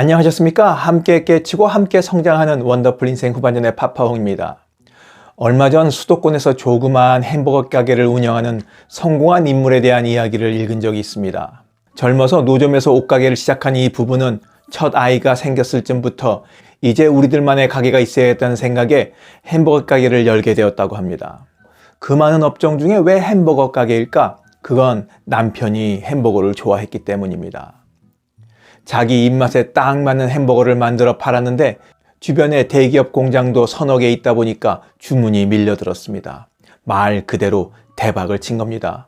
안녕하셨습니까? 함께 깨치고 함께 성장하는 원더풀 인생 후반전의 파파홍입니다. 얼마 전 수도권에서 조그마한 햄버거 가게를 운영하는 성공한 인물에 대한 이야기를 읽은 적이 있습니다. 젊어서 노점에서 옷가게를 시작한 이 부부는 첫 아이가 생겼을 쯤부터 이제 우리들만의 가게가 있어야겠다는 생각에 햄버거 가게를 열게 되었다고 합니다. 그 많은 업종 중에 왜 햄버거 가게일까? 그건 남편이 햄버거를 좋아했기 때문입니다. 자기 입맛에 딱 맞는 햄버거를 만들어 팔았는데 주변에 대기업 공장도 서너 개 있다 보니까 주문이 밀려들었습니다. 말 그대로 대박을 친 겁니다.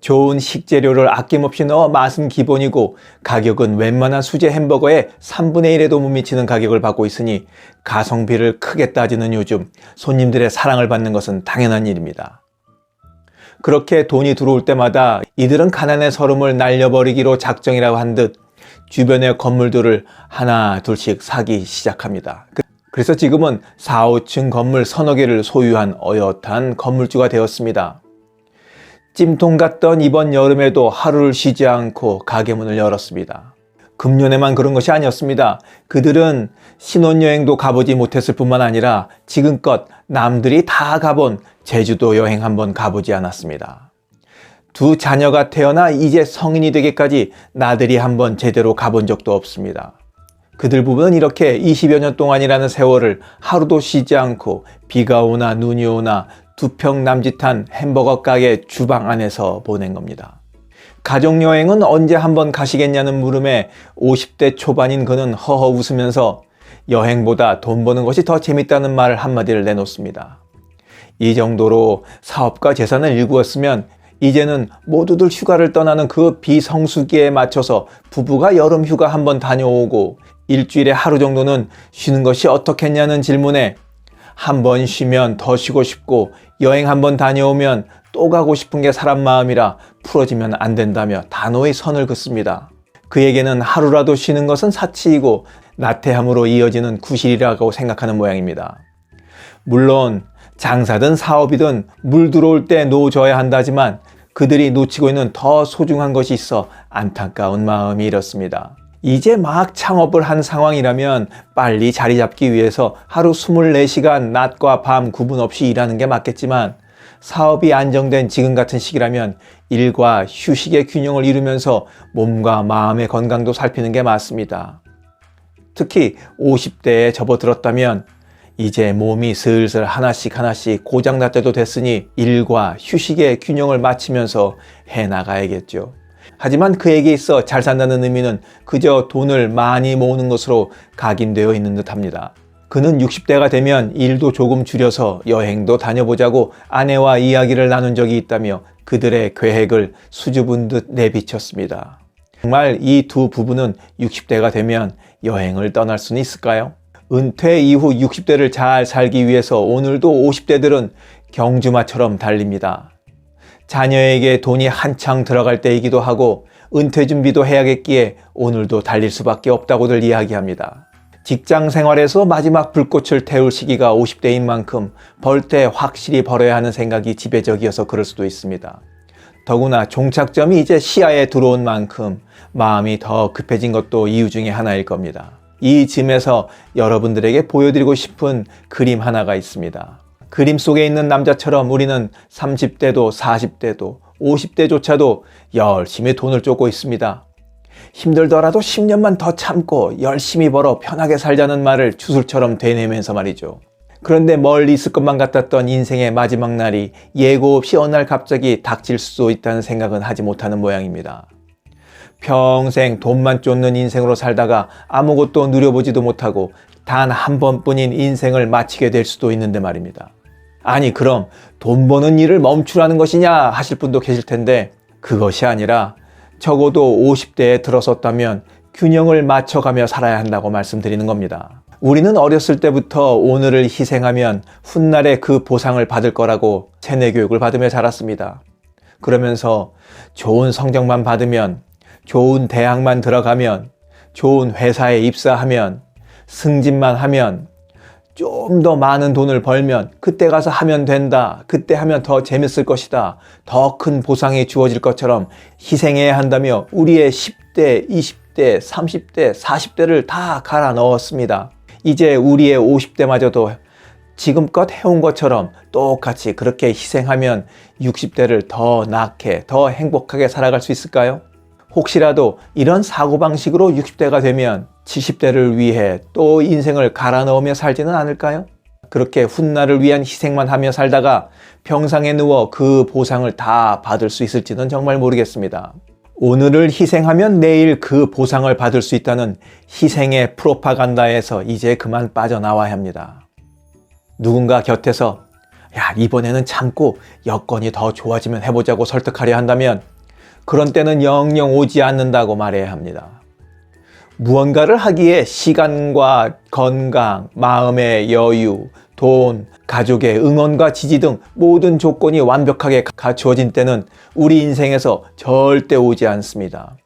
좋은 식재료를 아낌없이 넣어 맛은 기본이고 가격은 웬만한 수제 햄버거의 3분의 1에도 못 미치는 가격을 받고 있으니 가성비를 크게 따지는 요즘 손님들의 사랑을 받는 것은 당연한 일입니다. 그렇게 돈이 들어올 때마다 이들은 가난의 서름을 날려버리기로 작정이라고 한 듯 주변의 건물들을 하나 둘씩 사기 시작합니다. 그래서 지금은 4, 5층 건물 서너 개를 소유한 어엿한 건물주가 되었습니다. 찜통 같던 이번 여름에도 하루를 쉬지 않고 가게 문을 열었습니다. 금년에만 그런 것이 아니었습니다. 그들은 신혼여행도 가보지 못했을 뿐만 아니라 지금껏 남들이 다 가본 제주도 여행 한번 가보지 않았습니다. 두 자녀가 태어나 이제 성인이 되기까지 나들이 한번 제대로 가본 적도 없습니다. 그들 부부는 이렇게 20여 년 동안이라는 세월을 하루도 쉬지 않고 비가 오나 눈이 오나 두 평 남짓한 햄버거 가게 주방 안에서 보낸 겁니다. 가족여행은 언제 한번 가시겠냐는 물음에 50대 초반인 그는 허허 웃으면서 여행보다 돈 버는 것이 더 재밌다는 말 한마디를 내놓습니다. 이 정도로 사업과 재산을 일구었으면 이제는 모두들 휴가를 떠나는 그 비성수기에 맞춰서 부부가 여름 휴가 한번 다녀오고 일주일에 하루 정도는 쉬는 것이 어떻겠냐는 질문에 한 번 쉬면 더 쉬고 싶고 여행 한번 다녀오면 또 가고 싶은 게 사람 마음이라 풀어지면 안 된다며 단호히 선을 긋습니다. 그에게는 하루라도 쉬는 것은 사치이고 나태함으로 이어지는 구실이라고 생각하는 모양입니다. 물론 장사든 사업이든 물 들어올 때 놓아줘야 한다지만 그들이 놓치고 있는 더 소중한 것이 있어 안타까운 마음이 이렇습니다. 이제 막 창업을 한 상황이라면 빨리 자리 잡기 위해서 하루 24시간 낮과 밤 구분 없이 일하는 게 맞겠지만 사업이 안정된 지금 같은 시기라면 일과 휴식의 균형을 이루면서 몸과 마음의 건강도 살피는 게 맞습니다. 특히 50대에 접어들었다면 이제 몸이 슬슬 하나씩 고장날 때도 됐으니 일과 휴식의 균형을 맞추면서 해나가야겠죠. 하지만 그에게 있어 잘 산다는 의미는 그저 돈을 많이 모으는 것으로 각인되어 있는 듯합니다. 그는 60대가 되면 일도 조금 줄여서 여행도 다녀보자고 아내와 이야기를 나눈 적이 있다며 그들의 계획을 수줍은 듯 내비쳤습니다. 정말 이 두 부부는 60대가 되면 여행을 떠날 수는 있을까요? 은퇴 이후 60대를 잘 살기 위해서 오늘도 50대들은 경주마처럼 달립니다. 자녀에게 돈이 한창 들어갈 때이기도 하고 은퇴 준비도 해야겠기에 오늘도 달릴 수밖에 없다고들 이야기합니다. 직장 생활에서 마지막 불꽃을 태울 시기가 50대인 만큼 벌 때 확실히 벌어야 하는 생각이 지배적이어서 그럴 수도 있습니다. 더구나 종착점이 이제 시야에 들어온 만큼 마음이 더 급해진 것도 이유 중에 하나일 겁니다. 이 즈음에서 여러분들에게 보여드리고 싶은 그림 하나가 있습니다. 그림 속에 있는 남자처럼 우리는 30대도 40대도 50대조차도 열심히 돈을 쫓고 있습니다. 힘들더라도 10년만 더 참고 열심히 벌어 편하게 살자는 말을 주술처럼 되뇌면서 말이죠. 그런데 멀리 있을 것만 같았던 인생의 마지막 날이 예고 없이 어느 날 갑자기 닥칠 수도 있다는 생각은 하지 못하는 모양입니다. 평생 돈만 쫓는 인생으로 살다가 아무것도 누려보지도 못하고 단 한 번뿐인 인생을 마치게 될 수도 있는데 말입니다. 아니 그럼 돈 버는 일을 멈추라는 것이냐 하실 분도 계실 텐데 그것이 아니라 적어도 50대에 들어섰다면 균형을 맞춰가며 살아야 한다고 말씀드리는 겁니다. 우리는 어렸을 때부터 오늘을 희생하면 훗날에 그 보상을 받을 거라고 세뇌 교육을 받으며 자랐습니다. 그러면서 좋은 성적만 받으면 좋은 대학만 들어가면 좋은 회사에 입사하면 승진만 하면 좀 더 많은 돈을 벌면 그때 가서 하면 된다. 그때 하면 더 재밌을 것이다. 더 큰 보상이 주어질 것처럼 희생해야 한다며 우리의 10대, 20대 20대, 30대, 40대를 다 갈아 넣었습니다. 이제 우리의 50대마저도 지금껏 해온 것처럼 똑같이 그렇게 희생하면 60대를 더 낫게, 더 행복하게 살아갈 수 있을까요? 혹시라도 이런 사고방식으로 60대가 되면 70대를 위해 또 인생을 갈아 넣으며 살지는 않을까요? 그렇게 훗날을 위한 희생만 하며 살다가 병상에 누워 그 보상을 다 받을 수 있을지는 정말 모르겠습니다. 오늘을 희생하면 내일 그 보상을 받을 수 있다는 희생의 프로파간다에서 이제 그만 빠져나와야 합니다. 누군가 곁에서 야, 이번에는 참고 여건이 더 좋아지면 해보자고 설득하려 한다면 그런 때는 영영 오지 않는다고 말해야 합니다. 무언가를 하기에 시간과 건강, 마음의 여유, 돈, 가족의 응원과 지지 등 모든 조건이 완벽하게 갖추어진 때는 우리 인생에서 절대 오지 않습니다.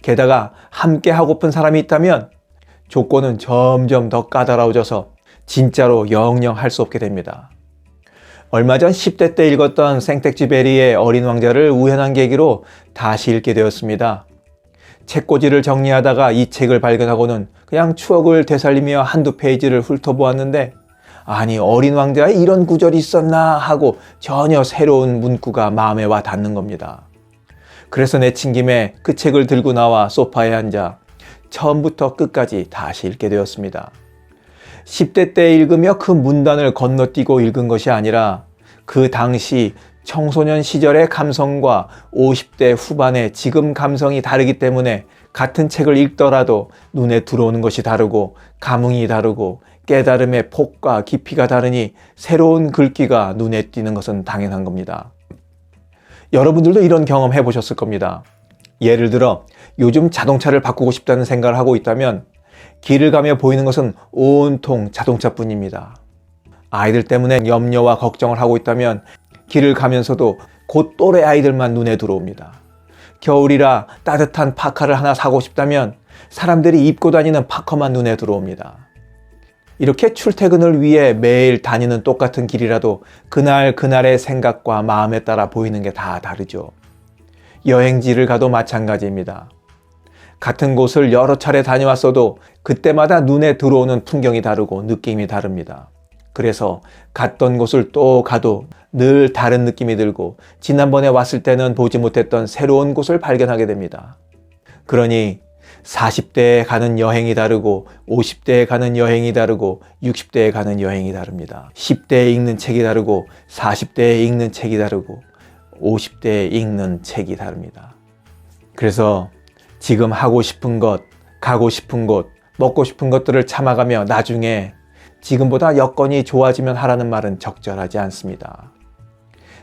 게다가 함께 하고픈 사람이 있다면 조건은 점점 더 까다로워져서 진짜로 영영 할 수 없게 됩니다. 얼마 전 10대 때 읽었던 생텍쥐베리의 어린 왕자를 우연한 계기로 다시 읽게 되었습니다. 책꽂이를 정리하다가 이 책을 발견하고는 그냥 추억을 되살리며 한두 페이지를 훑어보았는데 아니 어린 왕자에 이런 구절이 있었나 하고 전혀 새로운 문구가 마음에 와 닿는 겁니다. 그래서 내친 김에 그 책을 들고 나와 소파에 앉아 처음부터 끝까지 다시 읽게 되었습니다. 10대 때 읽으며 그 문단을 건너뛰고 읽은 것이 아니라 그 당시 청소년 시절의 감성과 50대 후반의 지금 감성이 다르기 때문에 같은 책을 읽더라도 눈에 들어오는 것이 다르고 감흥이 다르고 깨달음의 폭과 깊이가 다르니 새로운 글귀가 눈에 띄는 것은 당연한 겁니다. 여러분들도 이런 경험 해보셨을 겁니다. 예를 들어 요즘 자동차를 바꾸고 싶다는 생각을 하고 있다면 길을 가며 보이는 것은 온통 자동차뿐입니다. 아이들 때문에 염려와 걱정을 하고 있다면 길을 가면서도 곧 또래 아이들만 눈에 들어옵니다. 겨울이라 따뜻한 파카를 하나 사고 싶다면 사람들이 입고 다니는 파커만 눈에 들어옵니다. 이렇게 출퇴근을 위해 매일 다니는 똑같은 길이라도 그날 그날의 생각과 마음에 따라 보이는 게 다 다르죠. 여행지를 가도 마찬가지입니다. 같은 곳을 여러 차례 다녀왔어도 그때마다 눈에 들어오는 풍경이 다르고 느낌이 다릅니다. 그래서 갔던 곳을 또 가도 늘 다른 느낌이 들고 지난번에 왔을 때는 보지 못했던 새로운 곳을 발견하게 됩니다. 그러니 40대에 가는 여행이 다르고 50대에 가는 여행이 다르고 60대에 가는 여행이 다릅니다. 10대에 읽는 책이 다르고 40대에 읽는 책이 다르고 50대에 읽는 책이 다릅니다. 그래서 지금 하고 싶은 것, 가고 싶은 곳, 먹고 싶은 것들을 참아가며 나중에 지금보다 여건이 좋아지면 하라는 말은 적절하지 않습니다.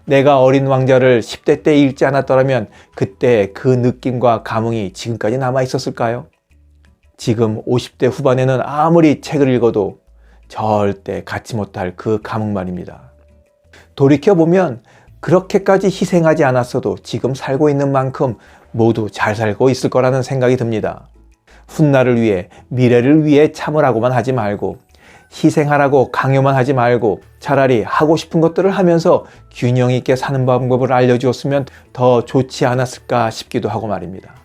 내가 어린 왕자를 10대 때 읽지 않았더라면 그때 그 느낌과 감흥이 지금까지 남아 있었을까요? 지금 50대 후반에는 아무리 책을 읽어도 절대 갖지 못할 그 감흥 말입니다. 돌이켜보면 그렇게까지 희생하지 않았어도 지금 살고 있는 만큼 모두 잘 살고 있을 거라는 생각이 듭니다. 훗날을 위해, 미래를 위해 참으라고만 하지 말고 희생하라고 강요만 하지 말고 차라리 하고 싶은 것들을 하면서 균형 있게 사는 방법을 알려주었으면 더 좋지 않았을까 싶기도 하고 말입니다.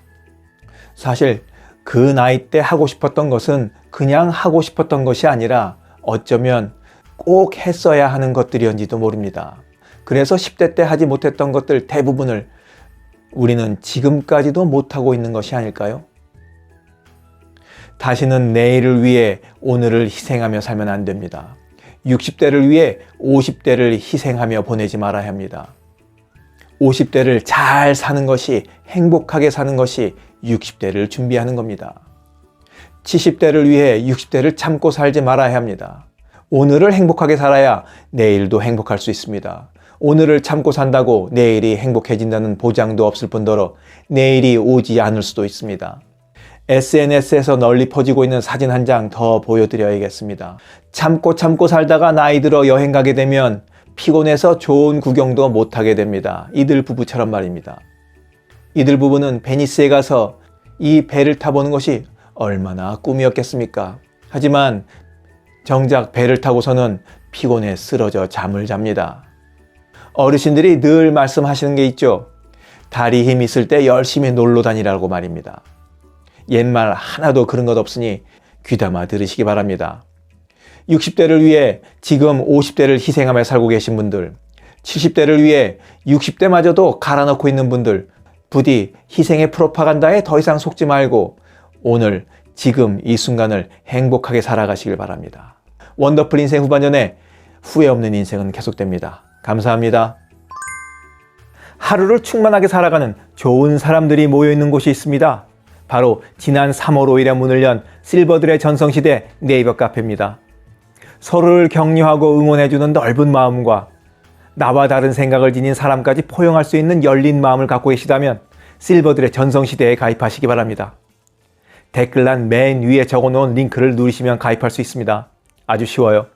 사실 그 나이 때 하고 싶었던 것은 그냥 하고 싶었던 것이 아니라 어쩌면 꼭 했어야 하는 것들이었는지도 모릅니다. 그래서 10대 때 하지 못했던 것들 대부분을 우리는 지금까지도 못하고 있는 것이 아닐까요? 다시는 내일을 위해 오늘을 희생하며 살면 안 됩니다. 60대를 위해 50대를 희생하며 보내지 말아야 합니다. 50대를 잘 사는 것이, 행복하게 사는 것이 60대를 준비하는 겁니다. 70대를 위해 60대를 참고 살지 말아야 합니다. 오늘을 행복하게 살아야 내일도 행복할 수 있습니다. 오늘을 참고 산다고 내일이 행복해진다는 보장도 없을 뿐더러 내일이 오지 않을 수도 있습니다. SNS에서 널리 퍼지고 있는 사진 한 장 더 보여드려야겠습니다. 참고 살다가 나이 들어 여행 가게 되면 피곤해서 좋은 구경도 못하게 됩니다. 이들 부부처럼 말입니다. 이들 부부는 베니스에 가서 이 배를 타보는 것이 얼마나 꿈이었겠습니까? 하지만 정작 배를 타고서는 피곤해 쓰러져 잠을 잡니다. 어르신들이 늘 말씀하시는 게 있죠. 다리 힘 있을 때 열심히 놀러 다니라고 말입니다. 옛말 하나도 그런 것 없으니 귀담아 들으시기 바랍니다. 60대를 위해 지금 50대를 희생하며 살고 계신 분들, 70대를 위해 60대마저도 갈아넣고 있는 분들, 부디 희생의 프로파간다에 더 이상 속지 말고 오늘 지금 이 순간을 행복하게 살아가시길 바랍니다. 원더풀 인생 후반전에 후회 없는 인생은 계속됩니다. 감사합니다. 하루를 충만하게 살아가는 좋은 사람들이 모여있는 곳이 있습니다. 바로 지난 3월 5일에 문을 연 실버들의 전성시대 네이버 카페입니다. 서로를 격려하고 응원해주는 넓은 마음과 나와 다른 생각을 지닌 사람까지 포용할 수 있는 열린 마음을 갖고 계시다면 실버들의 전성시대에 가입하시기 바랍니다. 댓글란 맨 위에 적어놓은 링크를 누르시면 가입할 수 있습니다. 아주 쉬워요.